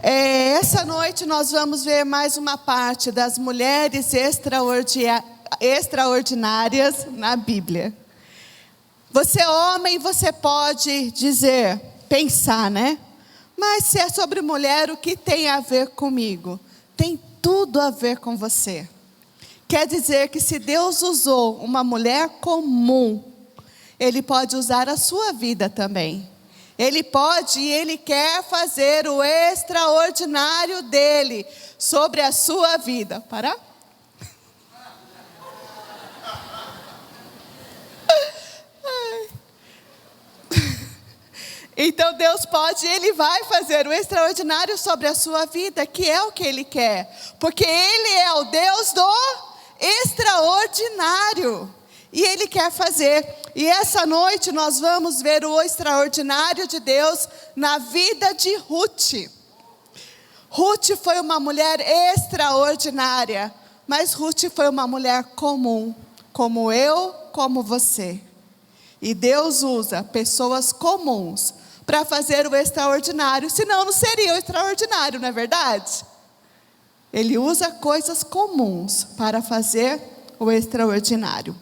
Essa noite nós vamos ver mais uma parte das mulheres extraordinárias na Bíblia. Você homem, você pode dizer, pensar, né? Mas se é sobre mulher, o que tem a ver comigo? Tem tudo a ver com você. Quer dizer que se Deus usou uma mulher comum, Ele pode usar a sua vida também. Ele pode e Ele quer fazer o extraordinário dEle sobre a sua vida. Parar? Então Deus pode e Ele vai fazer o extraordinário sobre a sua vida, que é o que Ele quer. Porque Ele é o Deus do extraordinário. E Ele quer fazer. E essa noite nós vamos ver o extraordinário de Deus na vida de Ruth. Ruth foi uma mulher extraordinária. Mas Ruth foi uma mulher comum. Como eu, como você. E Deus usa pessoas comuns para fazer o extraordinário. Senão não seria o extraordinário, não é verdade? Ele usa coisas comuns para fazer o extraordinário.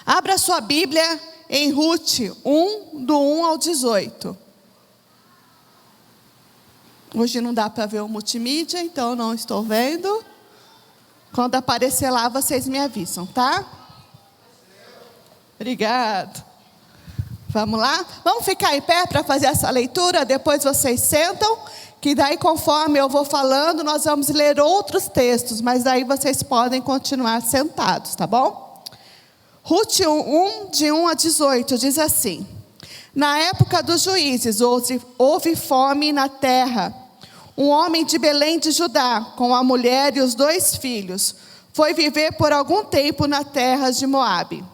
Abra sua Bíblia em Ruth 1, do 1 ao 18. Hoje não dá para ver o multimídia, então eu não estou vendo. Quando aparecer lá, vocês me avisam, tá? Obrigado. Vamos lá? Vamos ficar em pé para fazer essa leitura? Depois vocês sentam, que daí conforme eu vou falando, nós vamos ler outros textos, mas daí vocês podem continuar sentados, tá bom? Ruth 1, de 1 a 18, diz assim: Na época dos juízes, houve fome na terra. Um homem de Belém de Judá, com a mulher e os 2 filhos, foi viver por algum tempo na terra de Moabe.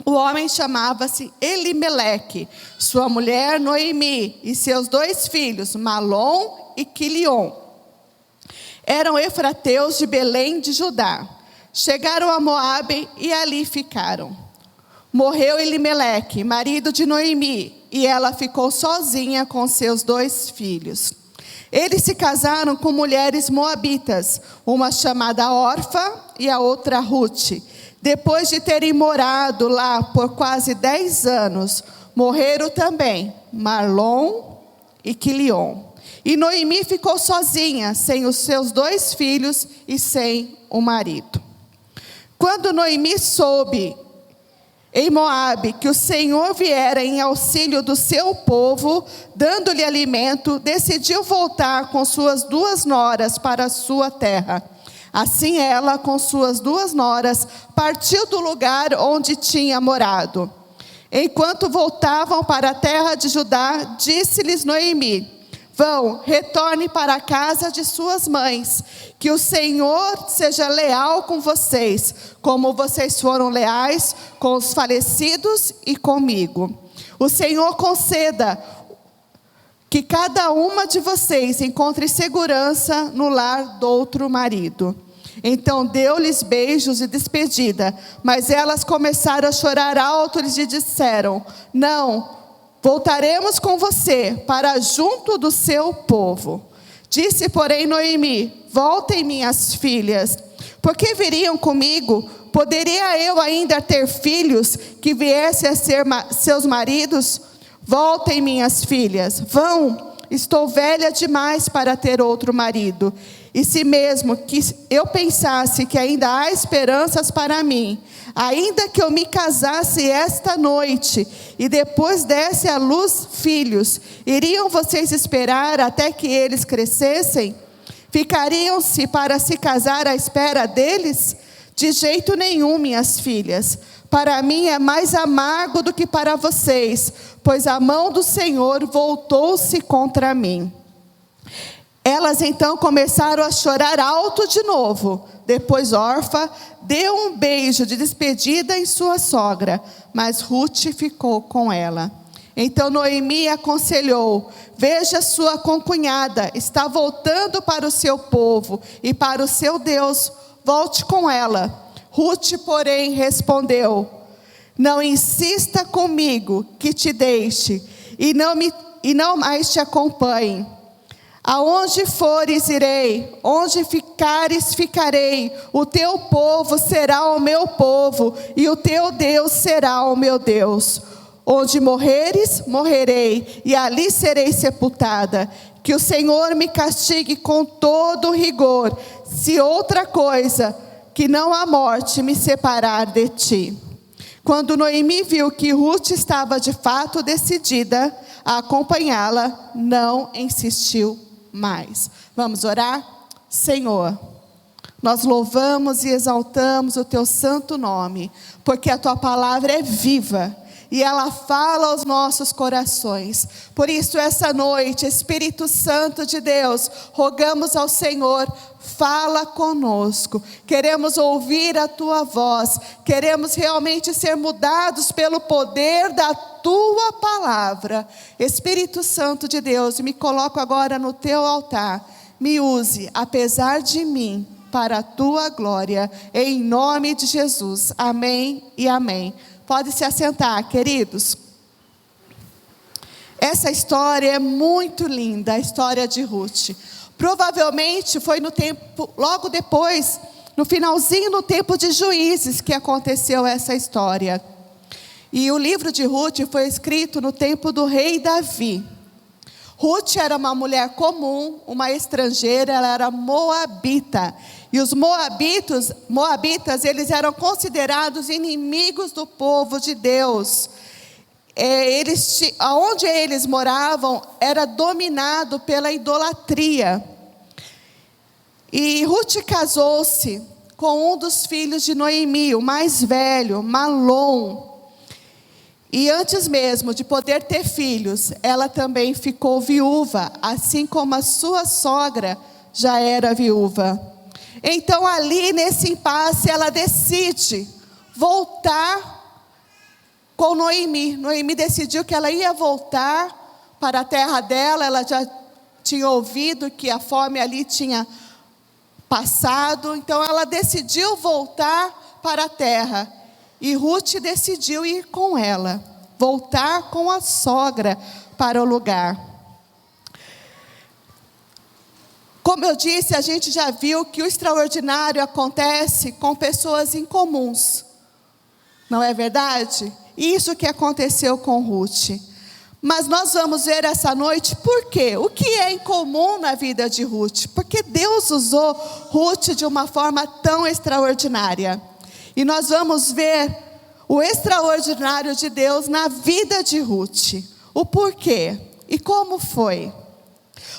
O homem chamava-se Elimeleque, sua mulher Noemi e seus 2 filhos, Malom e Quilion. Eram efrateus de Belém de Judá. Chegaram a Moabe e ali ficaram. Morreu Elimeleque, marido de Noemi, e ela ficou sozinha com seus 2 filhos. Eles se casaram com mulheres moabitas, uma chamada Orfa e a outra Ruth. Depois de terem morado lá por quase 10 anos, morreram também Malom e Quilion. E Noemi ficou sozinha, sem os seus 2 filhos e sem o marido. Quando Noemi soube em Moabe que o Senhor viera em auxílio do seu povo, dando-lhe alimento, decidiu voltar com suas 2 noras para a sua terra. Assim ela, com suas 2 noras, partiu do lugar onde tinha morado. Enquanto voltavam para a terra de Judá, disse-lhes Noemi: Vão, retorne para a casa de suas mães, que o Senhor seja leal com vocês, como vocês foram leais com os falecidos e comigo. O Senhor conceda que cada uma de vocês encontre segurança no lar do outro marido. Então deu-lhes beijos e despedida, mas elas começaram a chorar alto e lhe disseram: Não, voltaremos com você para junto do seu povo. Disse, porém, Noemi: Voltem, minhas filhas, porque viriam comigo? Poderia eu ainda ter filhos que viessem a ser seus maridos? Voltem, minhas filhas, vão, estou velha demais para ter outro marido. E se mesmo que eu pensasse que ainda há esperanças para mim, ainda que eu me casasse esta noite e depois desse à luz filhos, iriam vocês esperar até que eles crescessem? Ficariam-se para se casar à espera deles? De jeito nenhum, minhas filhas. Para mim é mais amargo do que para vocês, pois a mão do Senhor voltou-se contra mim. Elas então começaram a chorar alto de novo. Depois Orfa deu um beijo de despedida em sua sogra, mas Ruth ficou com ela. Então Noemi aconselhou: Veja, sua concunhada está voltando para o seu povo e para o seu Deus, volte com ela. Ruth, porém, respondeu: Não insista comigo que te deixe e não mais te acompanhe. Aonde fores, irei, onde ficares, ficarei. O teu povo será o meu povo, e o teu Deus será o meu Deus. Onde morreres, morrerei, e ali serei sepultada. Que o Senhor me castigue com todo rigor, se outra coisa, que não a morte, me separar de ti. Quando Noemi viu que Ruth estava de fato decidida a acompanhá-la, não insistiu mais. Vamos orar? Senhor, nós louvamos e exaltamos o teu santo nome, porque a tua palavra é viva e ela fala aos nossos corações. Por isso, essa noite, Espírito Santo de Deus, rogamos ao Senhor, fala conosco. Queremos ouvir a tua voz, queremos realmente ser mudados pelo poder da tua palavra. Espírito Santo de Deus, me coloco agora no teu altar. Me use, apesar de mim, para a tua glória, em nome de Jesus. Amém e amém. Pode se assentar, queridos. Essa história é muito linda, a história de Ruth. Provavelmente foi no tempo, logo depois, no finalzinho do tempo de Juízes, que aconteceu essa história. E o livro de Ruth foi escrito no tempo do rei Davi. Ruth era uma mulher comum, uma estrangeira, ela era moabita. E os moabitas, eles eram considerados inimigos do povo de Deus. Onde eles moravam era dominado pela idolatria. E Ruth casou-se com um dos filhos de Noemi, o mais velho, Malom. E antes mesmo de poder ter filhos, ela também ficou viúva, assim como a sua sogra já era viúva. Então ali nesse impasse ela decide voltar com Noemi. Noemi decidiu que ela ia voltar para a terra dela. Ela já tinha ouvido que a fome ali tinha passado. Então ela decidiu voltar para a terra. E Ruth decidiu ir com ela, voltar com a sogra para o lugar. Como eu disse, a gente já viu que o extraordinário acontece com pessoas incomuns. Não é verdade? Isso que aconteceu com Ruth. Mas nós vamos ver essa noite por quê? O que é incomum na vida de Ruth? Porque Deus usou Ruth de uma forma tão extraordinária. E nós vamos ver o extraordinário de Deus na vida de Ruth. O porquê e como foi.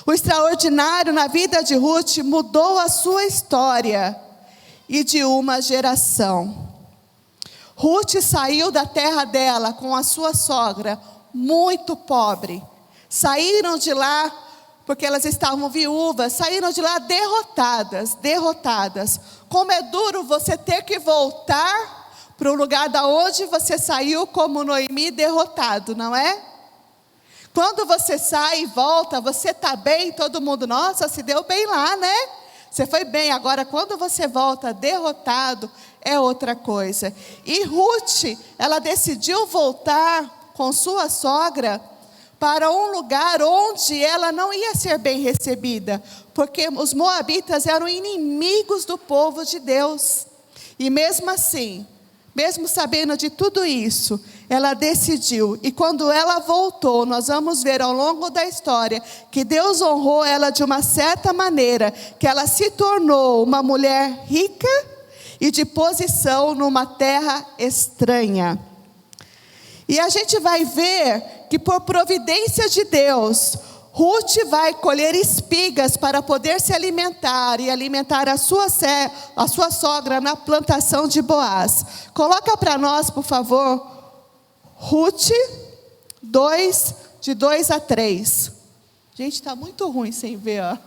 O extraordinário na vida de Ruth mudou a sua história e de uma geração. Ruth saiu da terra dela com a sua sogra, muito pobre. Saíram de lá porque elas estavam viúvas, saíram de lá derrotadas. Como é duro você ter que voltar para o lugar da onde você saiu como Noemi, derrotado, não é? Quando você sai e volta, você está bem, todo mundo, nossa, se deu bem lá, né? Você foi bem. Agora, quando você volta derrotado, é outra coisa. E Ruth, ela decidiu voltar com sua sogra para um lugar onde ela não ia ser bem recebida, porque os moabitas eram inimigos do povo de Deus. E mesmo assim, mesmo sabendo de tudo isso, ela decidiu. E quando ela voltou, nós vamos ver ao longo da história que Deus honrou ela de uma certa maneira, que ela se tornou uma mulher rica e de posição numa terra estranha. E a gente vai ver que por providência de Deus, Ruth vai colher espigas para poder se alimentar e alimentar a sua sogra na plantação de Boaz. Coloca para nós, por favor, Ruth 2, de 2 a 3. Gente, está muito ruim sem ver a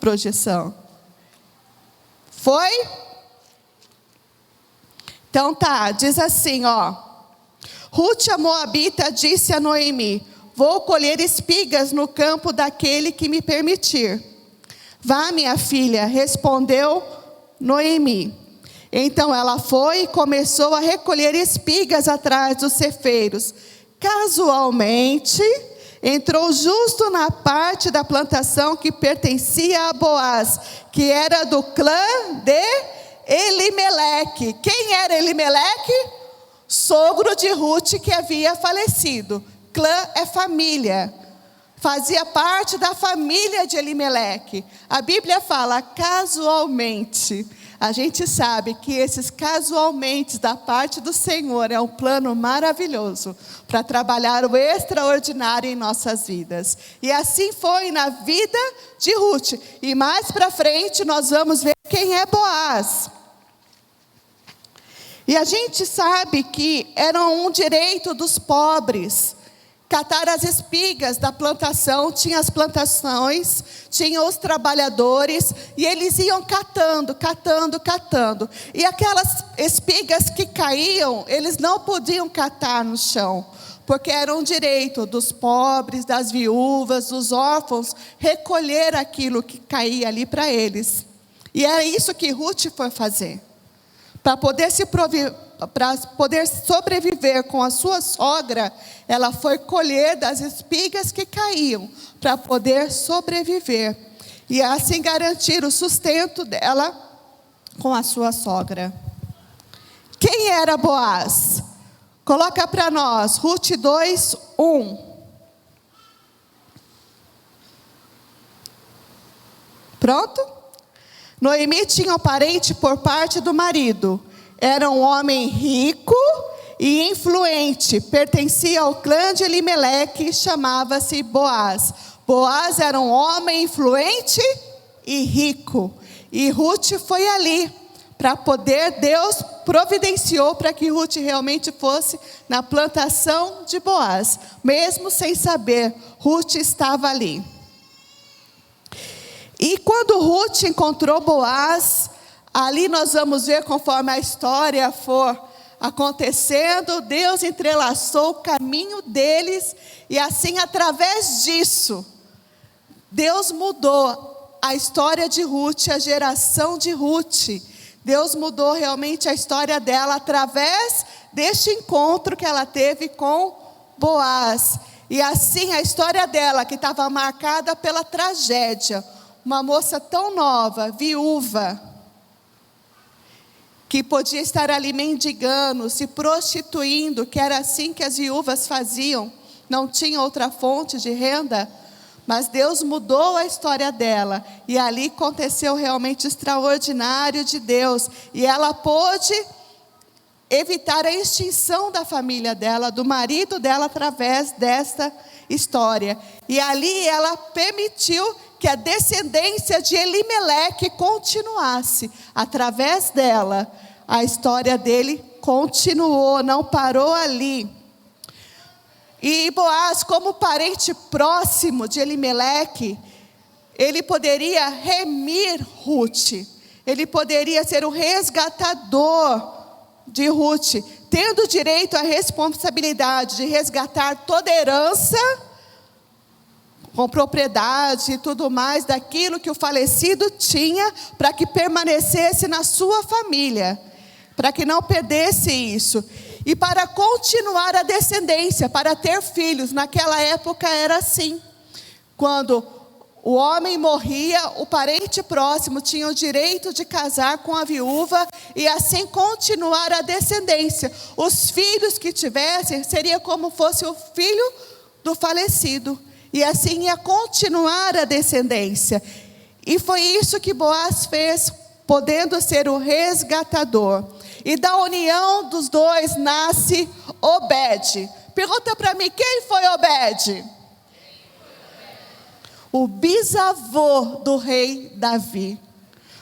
projeção. Foi? Então tá, diz assim, Ruth a moabita disse a Noemi: vou colher espigas no campo daquele que me permitir. Vá, minha filha, respondeu Noemi. Então ela foi e começou a recolher espigas atrás dos cefeiros. Casualmente, entrou justo na parte da plantação que pertencia a Boaz, que era do clã de Elimeleque. Quem era Elimeleque? Sogro de Ruth, que havia falecido. Clã é família. Fazia parte da família de Elimeleque. A Bíblia fala casualmente. A gente sabe que esses casualmente da parte do Senhor é um plano maravilhoso para trabalhar o extraordinário em nossas vidas. E assim foi na vida de Ruth. E mais para frente nós vamos ver quem é Boaz. E a gente sabe que era um direito dos pobres catar as espigas da plantação. Tinha as plantações, tinha os trabalhadores, e eles iam catando. E aquelas espigas que caíam, eles não podiam catar no chão, porque era um direito dos pobres, das viúvas, dos órfãos, recolher aquilo que caía ali para eles. E era isso que Ruth foi fazer. Para poder sobreviver com a sua sogra, ela foi colher das espigas que caíam, para poder sobreviver. E assim garantir o sustento dela com a sua sogra. Quem era Boaz? Coloca para nós, Ruth 2:1. Pronto? Noemi tinha um parente por parte do marido. Era um homem rico e influente. Pertencia ao clã de Elimeleque, chamava-se Boaz. Boaz era um homem influente e rico. E Ruth foi ali para poder, Deus providenciou para que Ruth realmente fosse na plantação de Boaz. Mesmo sem saber, Ruth estava ali. E quando Ruth encontrou Boaz, ali nós vamos ver, conforme a história for acontecendo, Deus entrelaçou o caminho deles, e assim, através disso, Deus mudou a história de Ruth, a geração de Ruth. Deus mudou realmente a história dela, através deste encontro que ela teve com Boaz. E assim, a história dela, que estava marcada pela tragédia, uma moça tão nova, viúva, que podia estar ali mendigando, se prostituindo, que era assim que as viúvas faziam, não tinha outra fonte de renda, mas Deus mudou a história dela, e ali aconteceu realmente o extraordinário de Deus, e ela pôde evitar a extinção da família dela, do marido dela, através desta história. E ali ela permitiu que a descendência de Elimeleque continuasse. Através dela, a história dele continuou, não parou ali. E Boaz, como parente próximo de Elimeleque, ele poderia remir Ruth. Ele poderia ser o resgatador de Ruth, tendo direito à responsabilidade de resgatar toda a herança, com propriedade e tudo mais, daquilo que o falecido tinha, para que permanecesse na sua família, para que não perdesse isso, e para continuar a descendência, para ter filhos. Naquela época era assim, quando o homem morria, o parente próximo tinha o direito de casar com a viúva, e assim continuar a descendência. Os filhos que tivessem, seria como fosse o filho do falecido, e assim ia continuar a descendência. E foi isso que Boaz fez, podendo ser o resgatador. E da união dos dois nasce Obed. Pergunta para mim, quem foi Obed? O bisavô do rei Davi.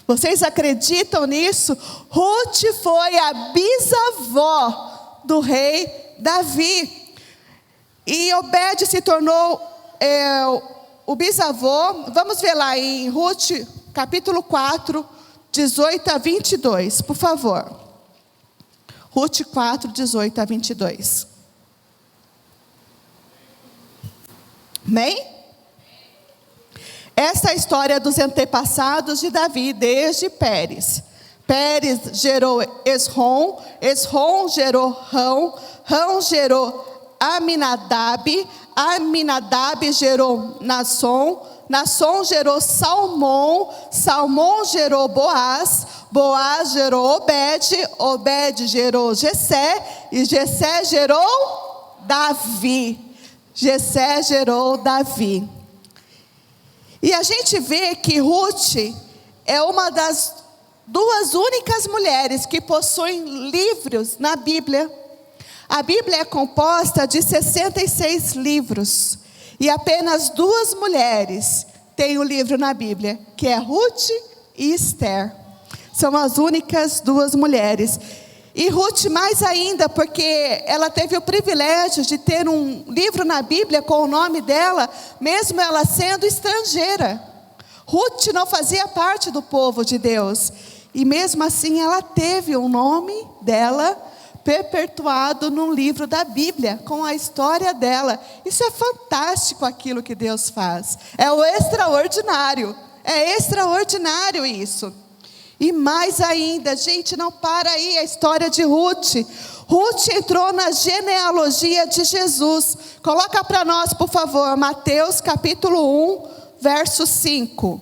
Vocês acreditam nisso? Ruth foi a bisavó do rei Davi. E Obed se tornou o bisavô. Vamos ver lá em Ruth, capítulo 4, 18 a 22, por favor. Ruth 4, 18 a 22. Amém? Essa é a história dos antepassados de Davi, desde Pérez. Pérez gerou Esrom, Esrom gerou Rão, Rão gerou Aminadab, Aminadab gerou Nasson, Nasson gerou Salmão, Salmão gerou Boaz, Boaz gerou Obed, Obed gerou Jessé, e Jessé gerou Davi. Jessé gerou Davi. E a gente vê que Ruth é uma das duas únicas mulheres que possuem livros na Bíblia. A Bíblia é composta de 66 livros. E apenas duas mulheres têm o livro na Bíblia, que é Ruth e Esther. São as únicas duas mulheres. E Ruth mais ainda, porque ela teve o privilégio de ter um livro na Bíblia com o nome dela, mesmo ela sendo estrangeira. Ruth não fazia parte do povo de Deus. E mesmo assim ela teve o nome dela perpetuado num livro da Bíblia, com a história dela. Isso é fantástico, aquilo que Deus faz. É o extraordinário. É extraordinário isso. E mais ainda, gente, não para aí a história de Ruth. Ruth entrou na genealogia de Jesus. Coloca para nós, por favor, Mateus capítulo 1, verso 5.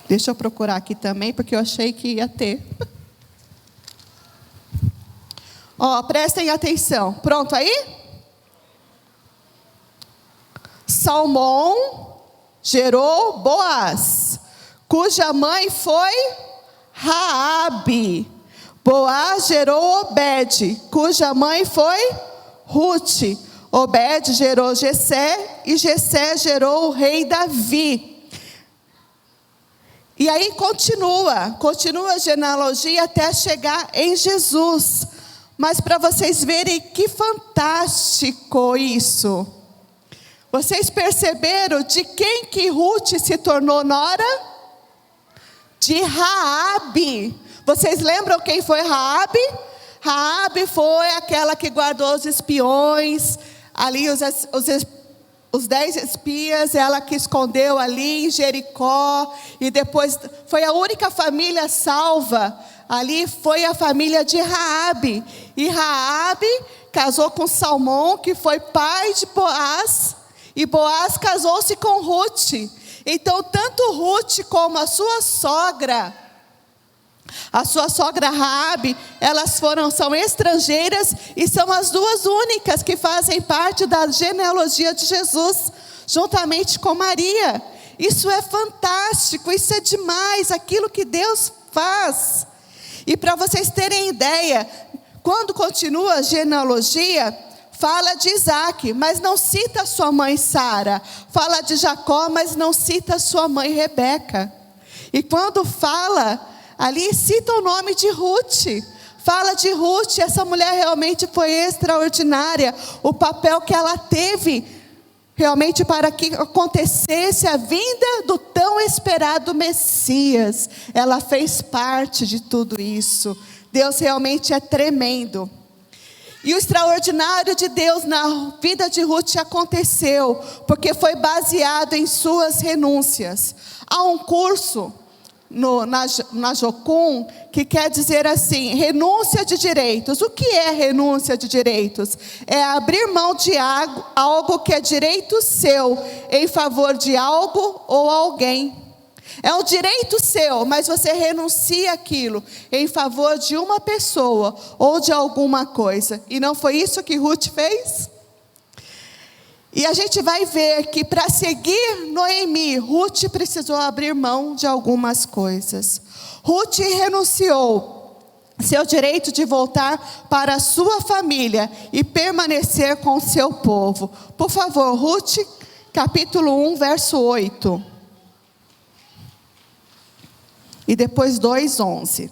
Deixa eu procurar aqui também, porque eu achei que ia ter. Prestem atenção. Pronto aí? Salmão gerou Boaz, cuja mãe foi Raabe. Boaz gerou Obed, cuja mãe foi Ruth. Obed gerou Jessé, e Jessé gerou o rei Davi. E aí continua a genealogia até chegar em Jesus. Mas para vocês verem que fantástico isso. Vocês perceberam de quem que Ruth se tornou nora? De Raabe. Vocês lembram quem foi Raabe? Raabe foi aquela que guardou os espiões, ali os 10 espias, ela que escondeu ali em Jericó, e depois foi a única família salva. Ali foi a família de Raabe. E Raabe casou com Salmão, que foi pai de Boaz, e Boaz casou-se com Ruth. Então, tanto Ruth como a sua sogra Raabe, elas são estrangeiras e são as duas únicas que fazem parte da genealogia de Jesus, juntamente com Maria. Isso é fantástico, isso é demais, aquilo que Deus faz. E para vocês terem ideia, quando continua a genealogia, fala de Isaac, mas não cita sua mãe Sara. Fala de Jacó, mas não cita sua mãe Rebeca. E quando fala, ali cita o nome de Ruth. Fala de Ruth, essa mulher realmente foi extraordinária. O papel que ela teve, realmente para que acontecesse a vinda do tão esperado Messias. Ela fez parte de tudo isso. Deus realmente é tremendo. E o extraordinário de Deus na vida de Ruth aconteceu, porque foi baseado em suas renúncias. Há um curso na Jocum, que quer dizer assim, renúncia de direitos. O que é renúncia de direitos? É abrir mão de algo que é direito seu, em favor de algo ou alguém. É um direito seu, mas você renuncia aquilo em favor de uma pessoa ou de alguma coisa. E não foi isso que Ruth fez? E a gente vai ver que para seguir Noemi, Ruth precisou abrir mão de algumas coisas. Ruth renunciou seu direito de voltar para a sua família e permanecer com o seu povo. Por favor, Ruth, capítulo 1, verso 8. E depois 2:11.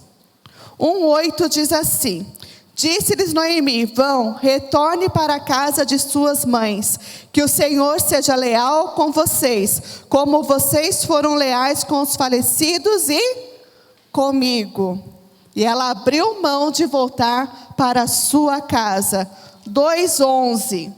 1:8 diz assim: disse-lhes Noemi: vão, retorne para a casa de suas mães, que o Senhor seja leal com vocês, como vocês foram leais com os falecidos e comigo. E ela abriu mão de voltar para a sua casa. 2:11.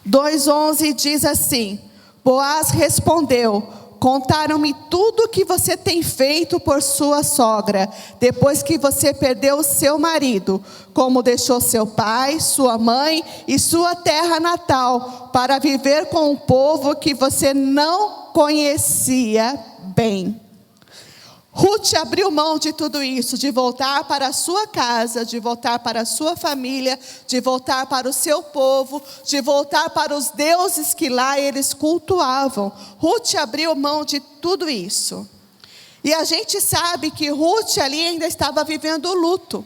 2:11 diz assim: Boaz respondeu: contaram-me tudo o que você tem feito por sua sogra, depois que você perdeu o seu marido, como deixou seu pai, sua mãe e sua terra natal, para viver com um povo que você não conhecia bem. Ruth abriu mão de tudo isso, de voltar para a sua casa, de voltar para a sua família, de voltar para o seu povo, de voltar para os deuses que lá eles cultuavam. Ruth abriu mão de tudo isso. E a gente sabe que Ruth ali ainda estava vivendo o luto.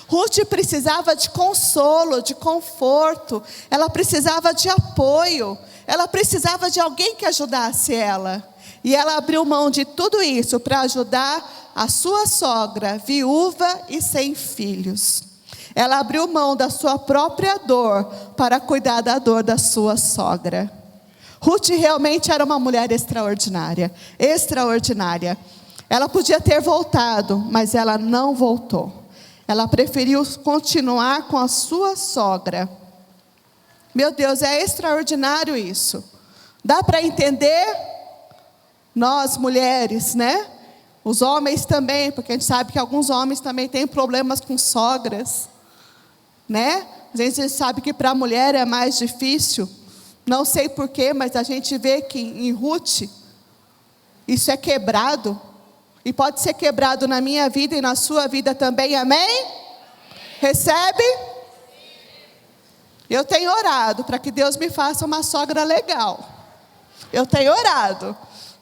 Ruth precisava de consolo, de conforto, ela precisava de apoio, ela precisava de alguém que ajudasse ela. E ela abriu mão de tudo isso para ajudar a sua sogra, viúva e sem filhos. Ela abriu mão da sua própria dor para cuidar da dor da sua sogra. Ruth realmente era uma mulher extraordinária, extraordinária. Ela podia ter voltado, mas ela não voltou. Ela preferiu continuar com a sua sogra. Meu Deus, é extraordinário isso. Dá para entender? Nós mulheres, né? Os homens também, porque a gente sabe que alguns homens também têm problemas com sogras, né? A gente sabe que para a mulher é mais difícil. Não sei porquê, mas a gente vê que em Ruth, isso é quebrado. E pode ser quebrado na minha vida e na sua vida também, amém? Recebe? Eu tenho orado para que Deus me faça uma sogra legal. Eu tenho orado.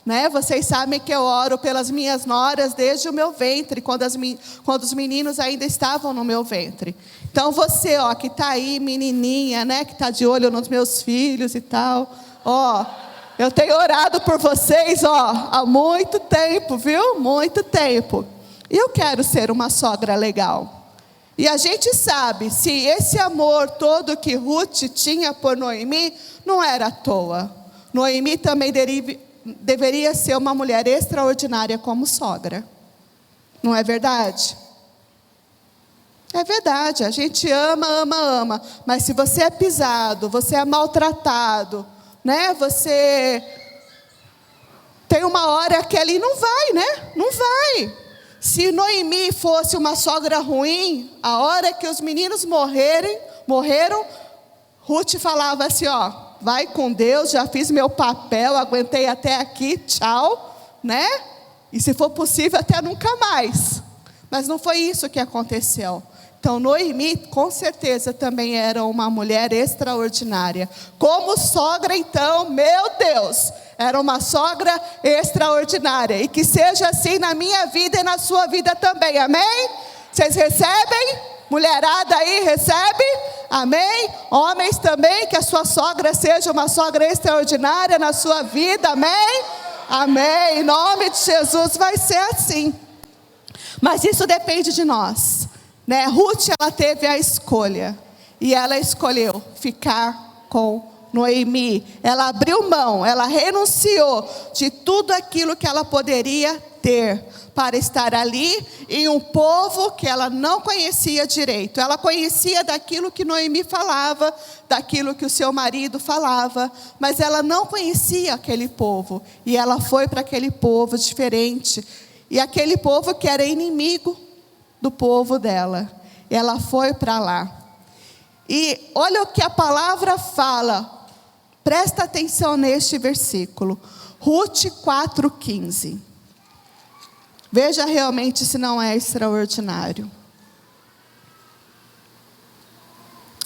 Né? Vocês sabem que eu oro pelas minhas noras desde o meu ventre, quando os meninos ainda estavam no meu ventre. Então você, ó, que está aí, menininha, né, que está de olho nos meus filhos e tal, ó, eu tenho orado por vocês, ó, há muito tempo, viu? Muito tempo. E eu quero ser uma sogra legal. E a gente sabe, se esse amor todo que Ruth tinha por Noemi, não era à toa. Noemi também deveria ser uma mulher extraordinária como sogra. Não é verdade? É verdade, a gente ama, ama, ama. Mas se você é pisado, você é maltratado, né? Você tem uma hora que ali não vai, né? Não vai. Se Noemi fosse uma sogra ruim, a hora que os meninos morreram, Ruth falava assim, ó, vai com Deus, já fiz meu papel, aguentei até aqui, tchau, né? E se for possível, até nunca mais. Mas não foi isso que aconteceu. Então, Noemi, com certeza, também era uma mulher extraordinária. Como sogra, então, meu Deus, era uma sogra extraordinária. E que seja assim na minha vida e na sua vida também, amém? Vocês recebem? Mulherada aí, recebe? Amém? Homens também, que a sua sogra seja uma sogra extraordinária na sua vida, amém? Amém, em nome de Jesus vai ser assim. Mas isso depende de nós, né? Ruth, ela teve a escolha, e ela escolheu ficar com Noemi. Ela abriu mão, ela renunciou de tudo aquilo que ela poderia ter, para estar ali em um povo que ela não conhecia direito. Ela conhecia daquilo que Noemi falava, daquilo que o seu marido falava, mas ela não conhecia aquele povo. E ela foi para aquele povo diferente. E aquele povo que era inimigo do povo dela. E ela foi para lá. E olha o que a palavra fala. Presta atenção neste versículo. Ruth 4,15. Veja realmente se não é extraordinário.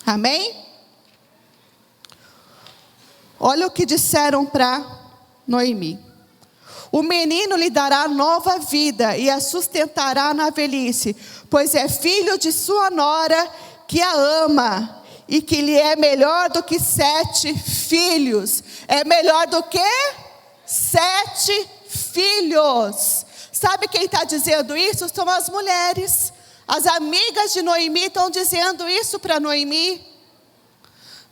Amém? Olha o que disseram para Noemi. O menino lhe dará nova vida e a sustentará na velhice, pois é filho de sua nora que a ama e que lhe é melhor do que 7 filhos. É melhor do que 7 filhos. Sabe quem está dizendo isso? São as mulheres. As amigas de Noemi estão dizendo isso para Noemi.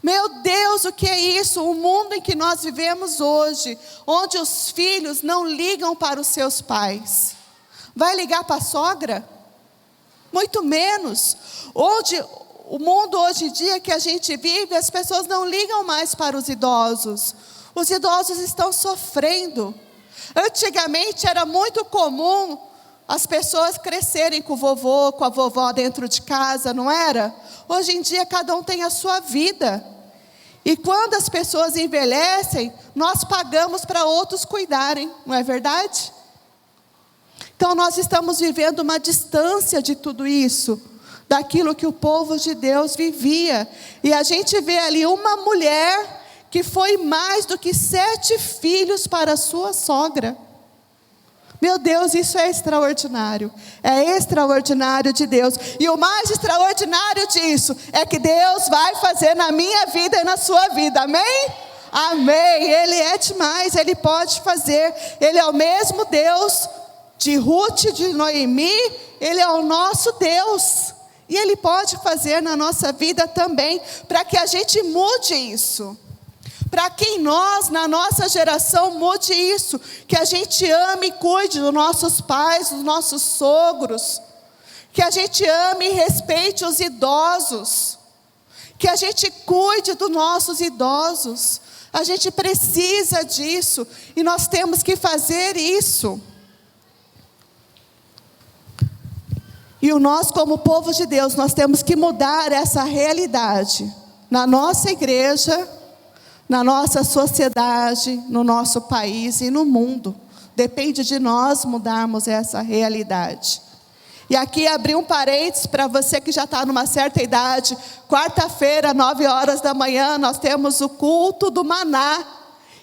Meu Deus, o que é isso? O mundo em que nós vivemos hoje, onde os filhos não ligam para os seus pais. Vai ligar para a sogra? Muito menos. Onde o mundo hoje em dia que a gente vive, as pessoas não ligam mais para os idosos. Os idosos estão sofrendo. Antigamente era muito comum as pessoas crescerem com o vovô, com a vovó dentro de casa, não era? Hoje em dia cada um tem a sua vida. E quando as pessoas envelhecem, nós pagamos para outros cuidarem, não é verdade? Então nós estamos vivendo uma distância de tudo isso, daquilo que o povo de Deus vivia. E a gente vê ali uma mulher que foi mais do que 7 filhos para a sua sogra. Meu Deus, isso é extraordinário. É extraordinário de Deus. E o mais extraordinário disso é que Deus vai fazer na minha vida e na sua vida. Amém? Amém. Ele é demais, Ele pode fazer. Ele é o mesmo Deus de Ruth, de Noemi. Ele é o nosso Deus. E Ele pode fazer na nossa vida também, para que a gente mude isso. Para que nós, na nossa geração, mude isso. Que a gente ame e cuide dos nossos pais, dos nossos sogros. Que a gente ame e respeite os idosos. Que a gente cuide dos nossos idosos. A gente precisa disso. E nós temos que fazer isso. E nós, como povo de Deus, nós temos que mudar essa realidade. Na nossa igreja, na nossa sociedade, no nosso país e no mundo. Depende de nós mudarmos essa realidade. E aqui abri um parênteses para você que já está numa certa idade. Quarta-feira, 9 horas da manhã, nós temos o culto do Maná,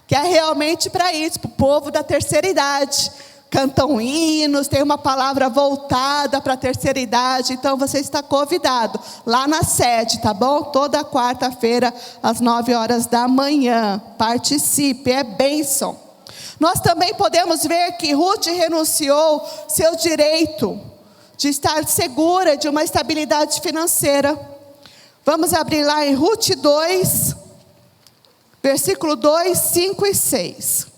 que é realmente para isso, para o povo da terceira idade. Cantam hinos, tem uma palavra voltada para a terceira idade. Então você está convidado lá na sede, tá bom? Toda quarta-feira às 9 horas da manhã. Participe, é bênção. Nós também podemos ver que Ruth renunciou seu direito de estar segura de uma estabilidade financeira. Vamos abrir lá em Ruth 2, versículo 2, 5 e 6.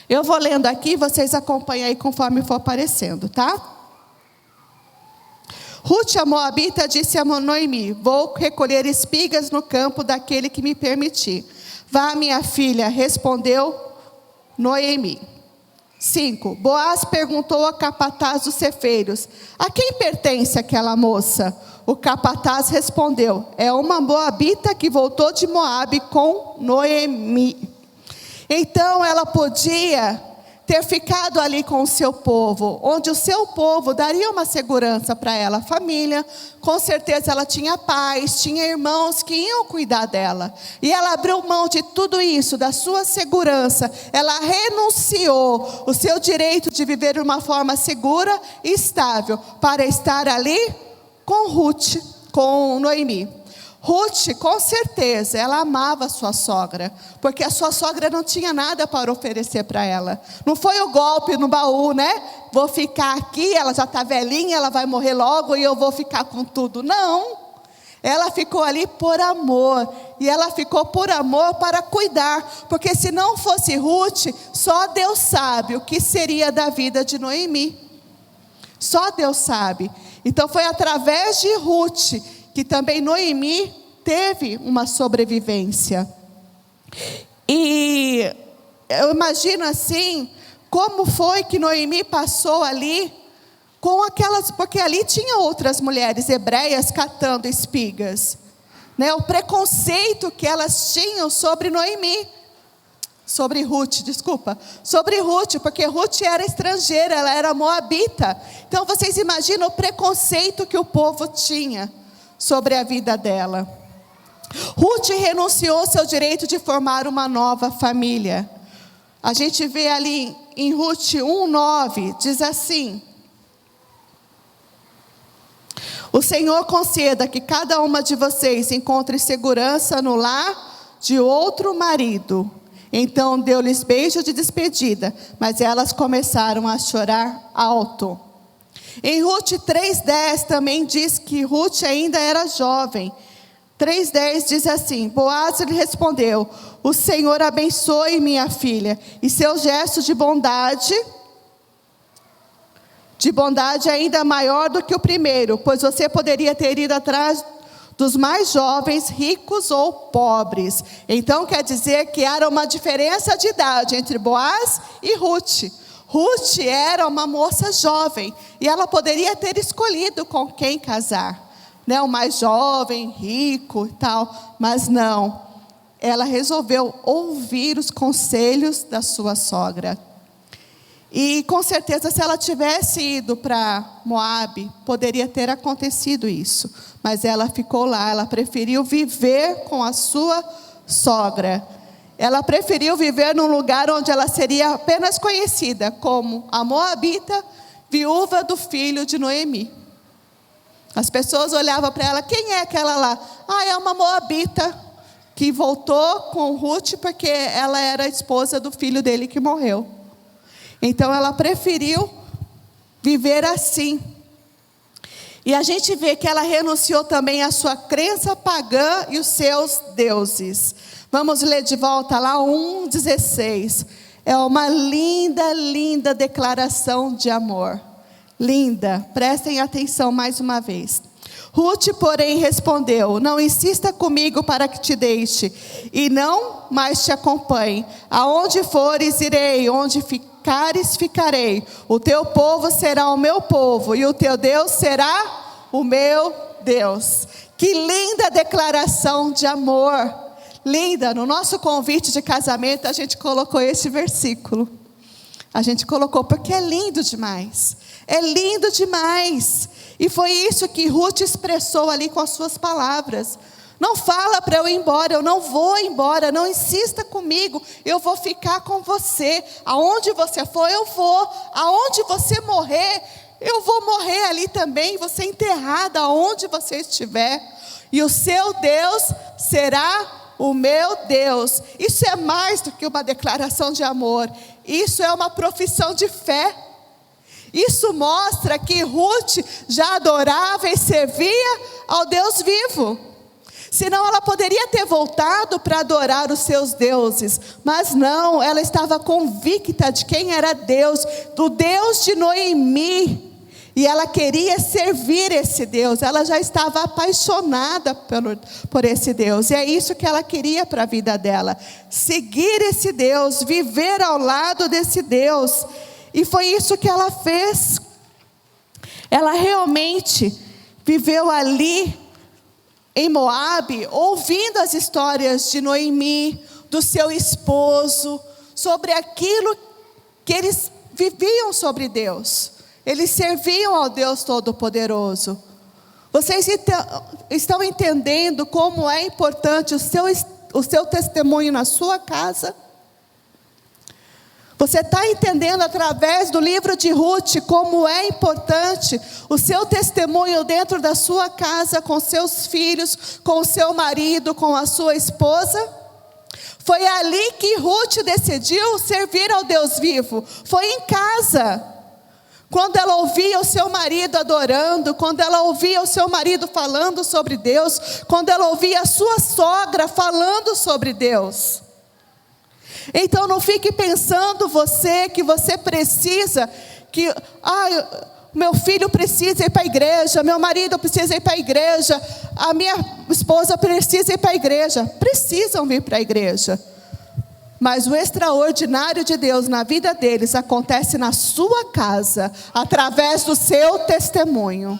Eu vou lendo aqui, vocês acompanham aí conforme for aparecendo, tá? Ruth, a moabita, disse a Noemi: vou recolher espigas no campo daquele que me permitir. Vá, minha filha, respondeu Noemi. 5. Boaz perguntou ao capataz dos cefeiros: a quem pertence aquela moça? O capataz respondeu: é uma moabita que voltou de Moabe com Noemi. Então ela podia ter ficado ali com o seu povo, onde o seu povo daria uma segurança para ela, família. Com certeza ela tinha pais, tinha irmãos que iam cuidar dela. E ela abriu mão de tudo isso, da sua segurança. Ela renunciou o seu direito de viver de uma forma segura e estável, para estar ali com Ruth, com Noemi. Ruth, com certeza, ela amava a sua sogra, porque a sua sogra não tinha nada para oferecer para ela. Não foi o golpe no baú, né? Vou ficar aqui, ela já está velhinha, ela vai morrer logo e eu vou ficar com tudo. Não, ela ficou ali por amor, e ela ficou por amor para cuidar, porque se não fosse Ruth, só Deus sabe o que seria da vida de Noemi. Só Deus sabe. Então foi através de Ruth que também Noemi teve uma sobrevivência. E eu imagino assim, como foi que Noemi passou ali, com aquelas, porque ali tinha outras mulheres hebreias catando espigas, né? O preconceito que elas tinham sobre Noemi, sobre Ruth, porque Ruth era estrangeira, ela era moabita. Então vocês imaginam o preconceito que o povo tinha sobre a vida dela. Ruth renunciou seu direito de formar uma nova família. A gente vê ali em Ruth 1:9, diz assim: o Senhor conceda que cada uma de vocês encontre segurança no lar de outro marido. Então deu-lhes beijo de despedida, mas elas começaram a chorar alto. Em Ruth 3:10 também diz que Ruth ainda era jovem. 3:10 diz assim: Boaz lhe respondeu: o Senhor abençoe minha filha, e seu gesto de bondade ainda maior do que o primeiro, pois você poderia ter ido atrás dos mais jovens, ricos ou pobres. Então quer dizer que era uma diferença de idade entre Boaz e Ruth. Ruth era uma moça jovem e ela poderia ter escolhido com quem casar, né? O mais jovem, rico e tal, mas não. Ela resolveu ouvir os conselhos da sua sogra. E com certeza, se ela tivesse ido para Moabe, poderia ter acontecido isso. Mas ela ficou lá, ela preferiu viver com a sua sogra. Ela preferiu viver num lugar onde ela seria apenas conhecida como a Moabita, viúva do filho de Noemi. As pessoas olhavam para ela: quem é aquela lá? É uma Moabita que voltou com Ruth porque ela era a esposa do filho dele que morreu. Então ela preferiu viver assim. E a gente vê que ela renunciou também à sua crença pagã e os seus deuses. Vamos ler de volta lá 1:16. É uma linda, linda declaração de amor. Linda, prestem atenção mais uma vez. Ruth, porém, respondeu: não insista comigo para que te deixe, e não mais te acompanhe. Aonde fores, irei, onde ficares, ficarei. O teu povo será o meu povo, e o teu Deus será o meu Deus. Que linda declaração de amor. Linda. No nosso convite de casamento, a gente colocou esse versículo. A gente colocou porque é lindo demais. É lindo demais. E foi isso que Ruth expressou ali com as suas palavras. Não fala para eu ir embora, eu não vou embora, não insista comigo, eu vou ficar com você. Aonde você for, eu vou. Aonde você morrer, eu vou morrer ali também, você enterrada aonde você estiver. E o seu Deus será o meu Deus. Isso é mais do que uma declaração de amor. Isso é uma profissão de fé. Isso mostra que Ruth já adorava e servia ao Deus vivo. Senão ela poderia ter voltado para adorar os seus deuses. Mas não, ela estava convicta de quem era Deus, do Deus de Noemi. E ela queria servir esse Deus. Ela já estava apaixonada por esse Deus. E é isso que ela queria para a vida dela. Seguir esse Deus, viver ao lado desse Deus. E foi isso que ela fez. Ela realmente viveu ali em Moabe, ouvindo as histórias de Noemi, do seu esposo, sobre aquilo que eles viviam sobre Deus. Eles serviam ao Deus Todo-Poderoso. Vocês estão entendendo como é importante o seu testemunho na sua casa? Você está entendendo através do livro de Ruth como é importante o seu testemunho dentro da sua casa, com seus filhos, com o seu marido, com a sua esposa? Foi ali que Ruth decidiu servir ao Deus vivo. Foi em casa. Quando ela ouvia o seu marido adorando, quando ela ouvia o seu marido falando sobre Deus, quando ela ouvia a sua sogra falando sobre Deus. Então não fique pensando que você precisa, meu filho precisa ir para a igreja, meu marido precisa ir para a igreja, a minha esposa precisa ir para a igreja. Precisam vir para a igreja. Mas o extraordinário de Deus na vida deles acontece na sua casa, através do seu testemunho.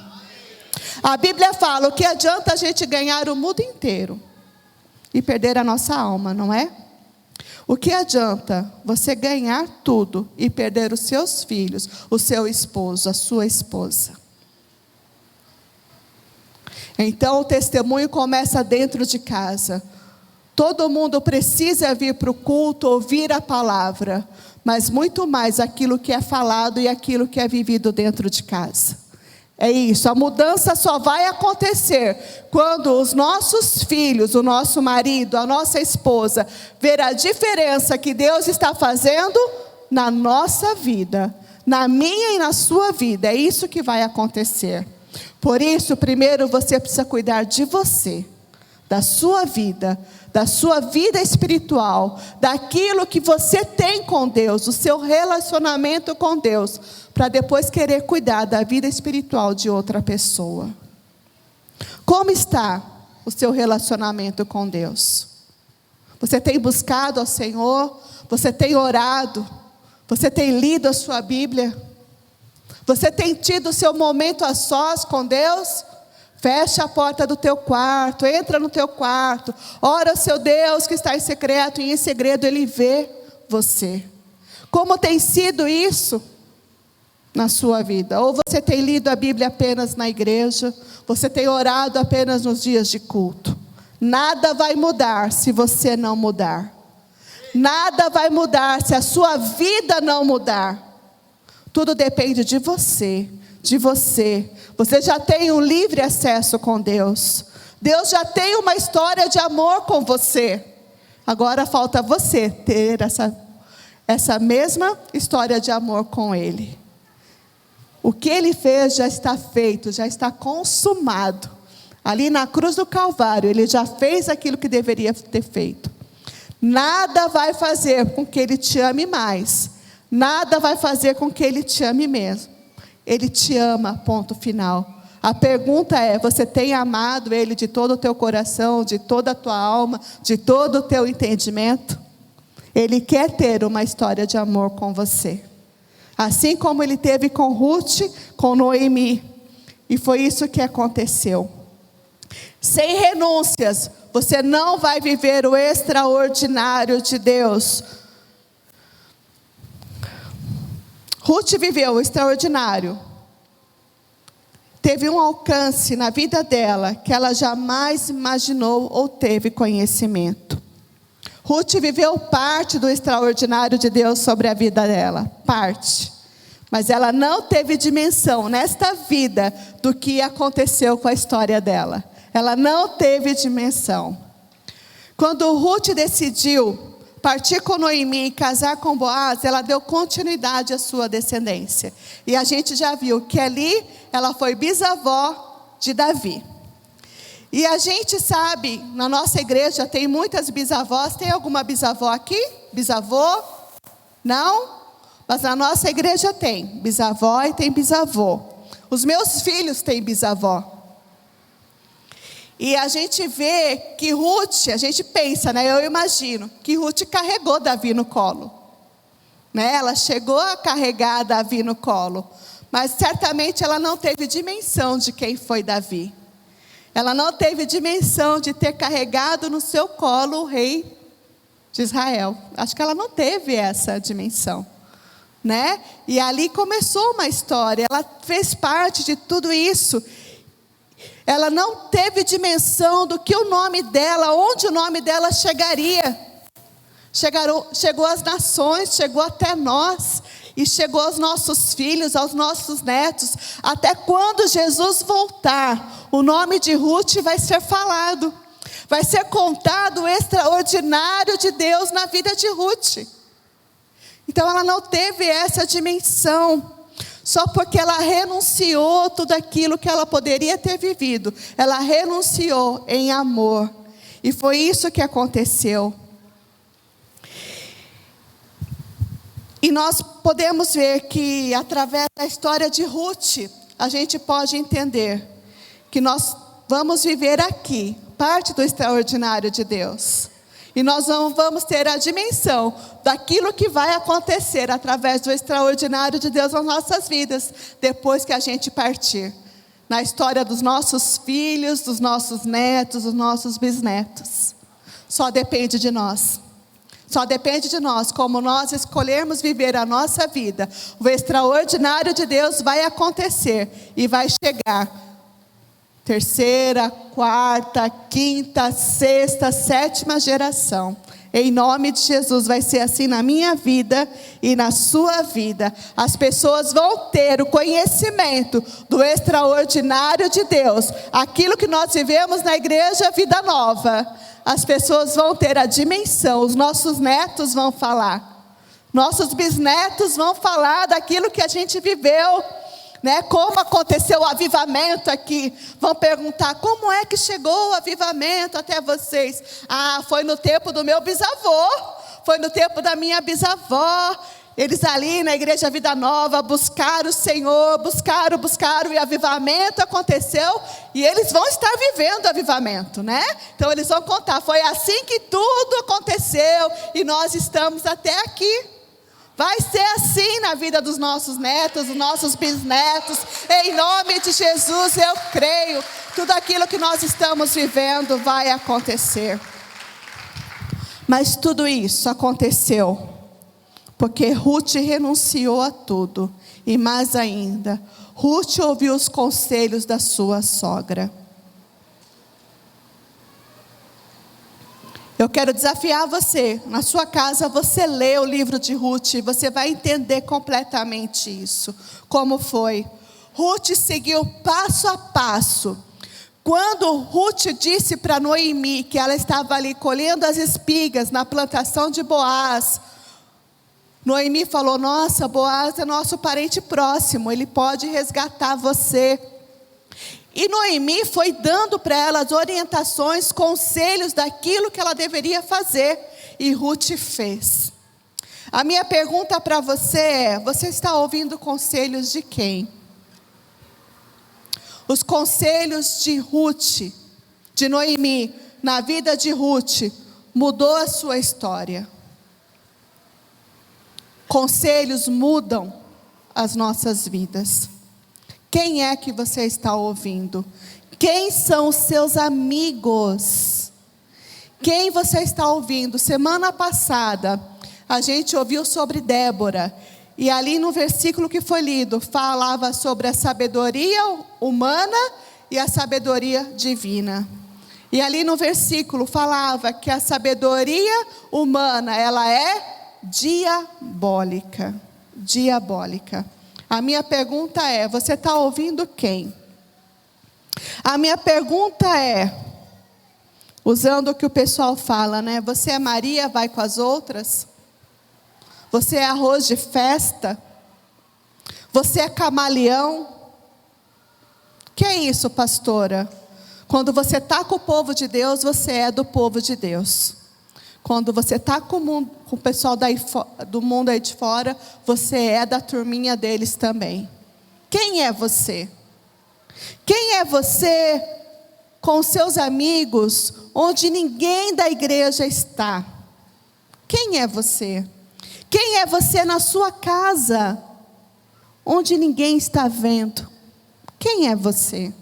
A Bíblia fala: o que adianta a gente ganhar o mundo inteiro e perder a nossa alma, não é? O que adianta você ganhar tudo e perder os seus filhos, o seu esposo, a sua esposa? Então o testemunho começa dentro de casa. Todo mundo precisa vir para o culto, ouvir a palavra, mas muito mais aquilo que é falado e aquilo que é vivido dentro de casa. É isso, a mudança só vai acontecer quando os nossos filhos, o nosso marido, a nossa esposa, ver a diferença que Deus está fazendo na nossa vida, na minha e na sua vida. É isso que vai acontecer. Por isso, primeiro você precisa cuidar de você, da sua vida espiritual, daquilo que você tem com Deus, o seu relacionamento com Deus, para depois querer cuidar da vida espiritual de outra pessoa. Como está o seu relacionamento com Deus? Você tem buscado ao Senhor? Você tem orado? Você tem lido a sua Bíblia? Você tem tido o seu momento a sós com Deus? Fecha a porta do teu quarto, entra no teu quarto, ora ao seu Deus que está em secreto, e em segredo Ele vê você. Como tem sido isso na sua vida? Ou você tem lido a Bíblia apenas na igreja? Você tem orado apenas nos dias de culto? Nada vai mudar se você não mudar. Nada vai mudar se a sua vida não mudar. Tudo depende de você, de você. Você já tem um livre acesso com Deus. Deus já tem uma história de amor com você. Agora falta você ter essa mesma história de amor com Ele. O que Ele fez já está feito, já está consumado. Ali na cruz do Calvário, Ele já fez aquilo que deveria ter feito. Nada vai fazer com que Ele te ame mais. Nada vai fazer com que Ele te ame mesmo. Ele te ama, ponto final. A pergunta é, você tem amado Ele de todo o teu coração, de toda a tua alma, de todo o teu entendimento? Ele quer ter uma história de amor com você. Assim como Ele teve com Ruth, com Noemi. E foi isso que aconteceu. Sem renúncias, você não vai viver o extraordinário de Deus. Ruth viveu o extraordinário. Teve um alcance na vida dela que ela jamais imaginou ou teve conhecimento. Ruth viveu parte do extraordinário de Deus sobre a vida dela, parte. Mas ela não teve dimensão nesta vida do que aconteceu com a história dela. Ela não teve dimensão. Quando Ruth decidiu partir com Noemi e casar com Boaz, ela deu continuidade à sua descendência. E a gente já viu que ali ela foi bisavó de Davi. E a gente sabe, na nossa igreja tem muitas bisavós. Tem alguma bisavó aqui? Bisavô? Não? Mas na nossa igreja tem bisavó e tem bisavô. Os meus filhos têm bisavó. E a gente vê que Ruth, a gente pensa, né? Eu imagino que Ruth carregou Davi no colo, né? Ela chegou a carregar Davi no colo, mas certamente ela não teve dimensão de quem foi Davi. Ela não teve dimensão de ter carregado no seu colo o rei de Israel. Acho que ela não teve essa dimensão, né? E ali começou uma história. Ela fez parte de tudo isso. Ela não teve dimensão do que o nome dela, onde o nome dela chegaria. Chegou às nações, chegou até nós, e chegou aos nossos filhos, aos nossos netos. Até quando Jesus voltar, o nome de Ruth vai ser falado. Vai ser contado o extraordinário de Deus na vida de Ruth. Então ela não teve essa dimensão. Só porque ela renunciou tudo aquilo que ela poderia ter vivido. Ela renunciou em amor. E foi isso que aconteceu. E nós podemos ver que através da história de Ruth, a gente pode entender que nós vamos viver aqui, parte do extraordinário de Deus. E nós não vamos ter a dimensão daquilo que vai acontecer através do extraordinário de Deus nas nossas vidas, depois que a gente partir. Na história dos nossos filhos, dos nossos netos, dos nossos bisnetos. Só depende de nós. Só depende de nós, como nós escolhermos viver a nossa vida. O extraordinário de Deus vai acontecer e vai chegar. Terceira, quarta, quinta, sexta, sétima geração. Em nome de Jesus, vai ser assim na minha vida e na sua vida. As pessoas vão ter o conhecimento do extraordinário de Deus. Aquilo que nós vivemos na igreja Vida Nova. As pessoas vão ter a dimensão, os nossos netos vão falar. Nossos bisnetos vão falar daquilo que a gente viveu. Né? Como aconteceu o avivamento aqui. Vão perguntar, como é que chegou o avivamento até vocês? Ah, foi no tempo do meu bisavô. Foi no tempo da minha bisavó. Eles ali na Igreja Vida Nova buscaram o Senhor, buscaram e avivamento aconteceu e eles vão estar vivendo avivamento, né? Então eles vão contar, foi assim que tudo aconteceu e nós estamos até aqui. Vai ser assim na vida dos nossos netos, dos nossos bisnetos, em nome de Jesus eu creio, tudo aquilo que nós estamos vivendo vai acontecer. Mas tudo isso aconteceu porque Ruth renunciou a tudo. E mais ainda, Ruth ouviu os conselhos da sua sogra. Eu quero desafiar você. Na sua casa você lê o livro de Ruth. Você vai entender completamente isso. Como foi. Ruth seguiu passo a passo. Quando Ruth disse para Noemi que ela estava ali colhendo as espigas na plantação de Boaz, Noemi falou, nossa, Boaz é nosso parente próximo, ele pode resgatar você. E Noemi foi dando para ela as orientações, conselhos daquilo que ela deveria fazer. E Ruth fez. A minha pergunta para você é, você está ouvindo conselhos de quem? Os conselhos de Ruth, de Noemi, na vida de Ruth, mudou a sua história. Conselhos mudam as nossas vidas. Quem é que você está ouvindo? Quem são os seus amigos? Quem você está ouvindo? Semana passada, a gente ouviu sobre Débora. E ali no versículo que foi lido, falava sobre a sabedoria humana e a sabedoria divina. E ali no versículo falava que a sabedoria humana, ela é diabólica. Diabólica. A minha pergunta é, você está ouvindo quem? A minha pergunta é, usando o que o pessoal fala, né? Você é Maria, vai com as outras? Você é arroz de festa? Você é camaleão? Que é isso, pastora? Quando você está com o povo de Deus, você é do povo de Deus. Quando você está com o pessoal do mundo aí de fora, você é da turminha deles também. Quem é você? Quem é você com seus amigos, onde ninguém da igreja está? Quem é você? Quem é você na sua casa, onde ninguém está vendo? Quem é você?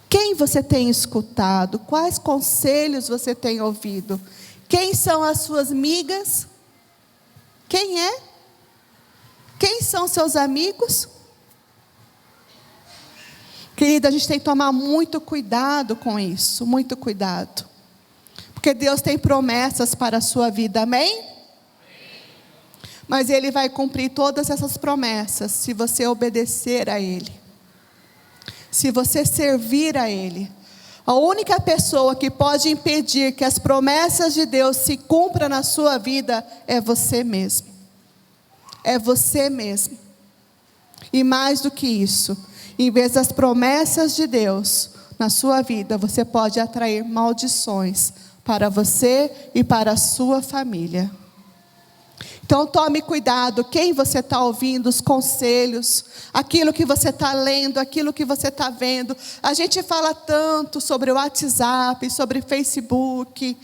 Quem você tem escutado? Quais conselhos você tem ouvido? Quem são as suas amigas? Quem é? Quem são seus amigos? Querida, a gente tem que tomar muito cuidado com isso, muito cuidado. Porque Deus tem promessas para a sua vida, amém? Mas Ele vai cumprir todas essas promessas se você obedecer a Ele. Se você servir a Ele. A única pessoa que pode impedir que as promessas de Deus se cumpram na sua vida é você mesmo. É você mesmo. E mais do que isso, em vez das promessas de Deus na sua vida, você pode atrair maldições para você e para a sua família. Então tome cuidado, quem você está ouvindo, os conselhos, aquilo que você está lendo, aquilo que você está vendo. A gente fala tanto sobre o WhatsApp, sobre Facebook.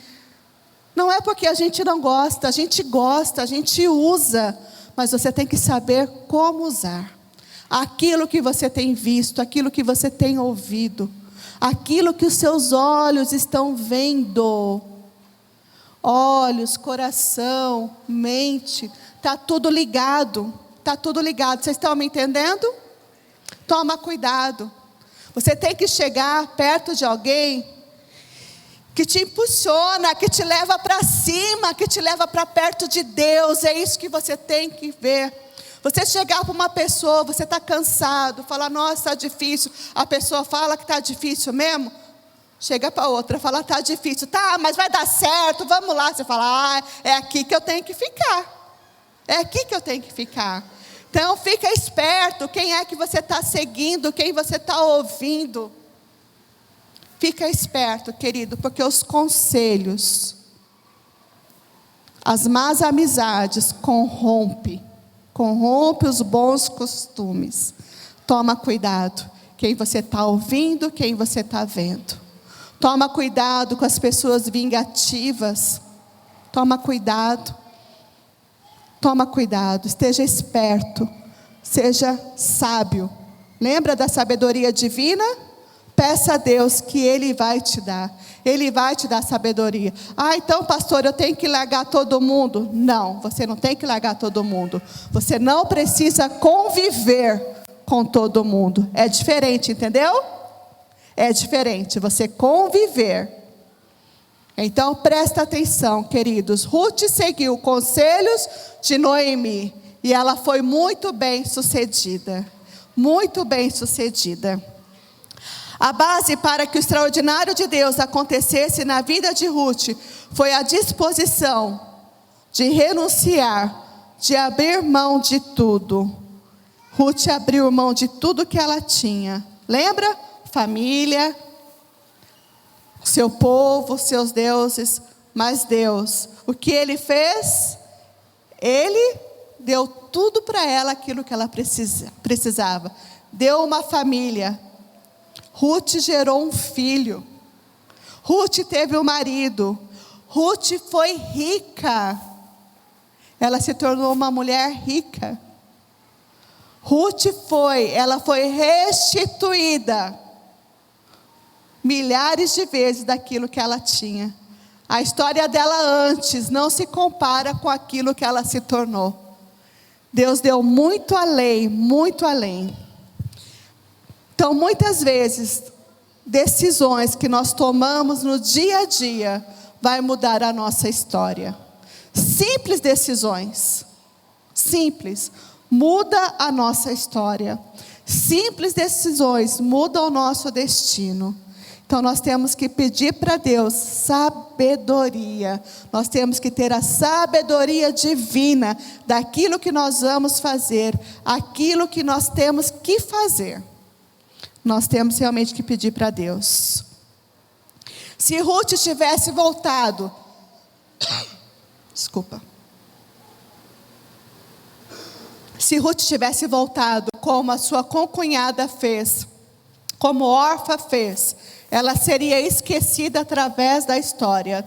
Não é porque a gente não gosta, a gente usa. Mas você tem que saber como usar. Aquilo que você tem visto, aquilo que você tem ouvido, aquilo que os seus olhos estão vendo. Olhos, coração, mente, está tudo ligado, está tudo ligado. Vocês estão me entendendo? Toma cuidado. Você tem que chegar perto de alguém que te impulsiona, que te leva para cima, que te leva para perto de Deus. É isso que você tem que ver. Você chegar para uma pessoa, você está cansado, falar, nossa, está difícil. A pessoa fala que está difícil mesmo. Chega para outra, fala, está difícil. Tá, mas vai dar certo, vamos lá. Você fala, é aqui que eu tenho que ficar. É aqui que eu tenho que ficar. Então, fica esperto, quem é que você está seguindo, quem você está ouvindo. Fica esperto, querido, porque os conselhos As más amizades corrompe os bons costumes. Toma cuidado, quem você está ouvindo, quem você está vendo. Toma cuidado com as pessoas vingativas. Toma cuidado, esteja esperto, seja sábio. Lembra da sabedoria divina? Peça a Deus que Ele vai te dar. Ele vai te dar sabedoria. Então pastor, eu tenho que largar todo mundo. Não, você não tem que largar todo mundo. Você não precisa conviver com todo mundo. É diferente, entendeu? É diferente você conviver. Então presta atenção, queridos. Ruth seguiu conselhos de Noemi. E ela foi muito bem sucedida. Muito bem sucedida. A base para que o extraordinário de Deus acontecesse na vida de Ruth foi a disposição de renunciar, de abrir mão de tudo. Ruth abriu mão de tudo que ela tinha. Lembra? Família, seu povo, seus deuses. Mas Deus, o que Ele fez? Ele deu tudo para ela, aquilo que ela precisava. Deu uma família. Ruth gerou um filho. Ruth teve um marido. Ruth foi rica. Ela se tornou uma mulher rica. Ela foi restituída milhares de vezes daquilo que ela tinha. A história dela antes não se compara com aquilo que ela se tornou. Deus deu muito além, muito além. Então, muitas vezes, decisões que nós tomamos no dia a dia vai mudar a nossa história. Simples decisões, simples, muda a nossa história. Simples decisões mudam o nosso destino. Então nós temos que pedir para Deus sabedoria. Nós temos que ter a sabedoria divina daquilo que nós vamos fazer, aquilo que nós temos que fazer. Nós temos realmente que pedir para Deus. Se Ruth tivesse voltado, se Ruth tivesse voltado como a sua concunhada fez, como Orfa fez, ela seria esquecida através da história.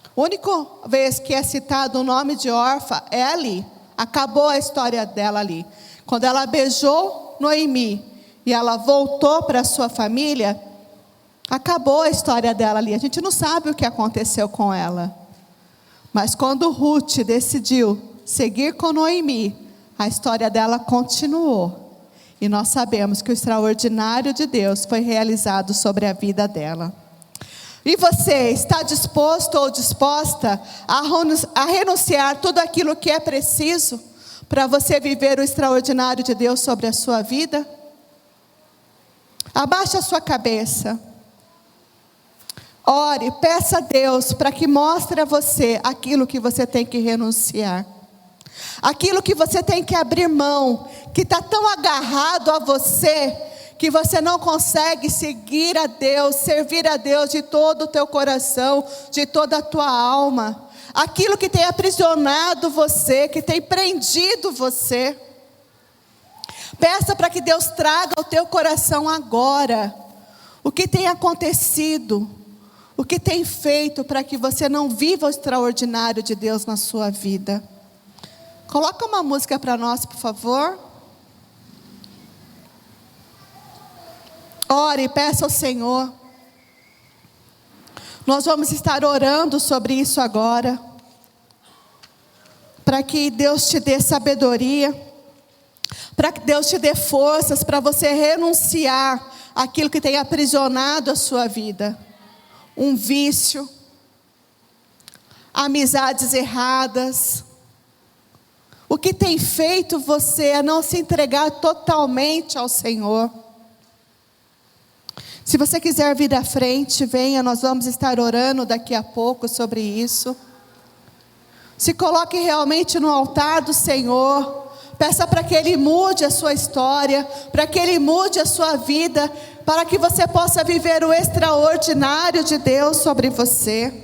A única vez que é citado o nome de Orfa é ali. Acabou a história dela ali. Quando ela beijou Noemi e ela voltou para a sua família, acabou a história dela ali. A gente não sabe o que aconteceu com ela. Mas quando Ruth decidiu seguir com Noemi, a história dela continuou. E nós sabemos que o extraordinário de Deus foi realizado sobre a vida dela. E você está disposto ou disposta a renunciar tudo aquilo que é preciso para você viver o extraordinário de Deus sobre a sua vida? Abaixe a sua cabeça. Ore, peça a Deus para que mostre a você aquilo que você tem que renunciar. Aquilo que você tem que abrir mão, que está tão agarrado a você, que você não consegue seguir a Deus, servir a Deus de todo o teu coração, de toda a tua alma. Aquilo que tem aprisionado você, que tem prendido você. Peça para que Deus traga ao teu coração agora o que tem acontecido, o que tem feito para que você não viva o extraordinário de Deus na sua vida. Coloca uma música para nós, por favor. Ore e peça ao Senhor. Nós vamos estar orando sobre isso agora. Para que Deus te dê sabedoria. Para que Deus te dê forças para você renunciar àquilo que tem aprisionado a sua vida. Um vício. Amizades erradas. O que tem feito você a não se entregar totalmente ao Senhor. Se você quiser vir à frente, venha, nós vamos estar orando daqui a pouco sobre isso. Se coloque realmente no altar do Senhor. Peça para que Ele mude a sua história, para que Ele mude a sua vida, para que você possa viver o extraordinário de Deus sobre você.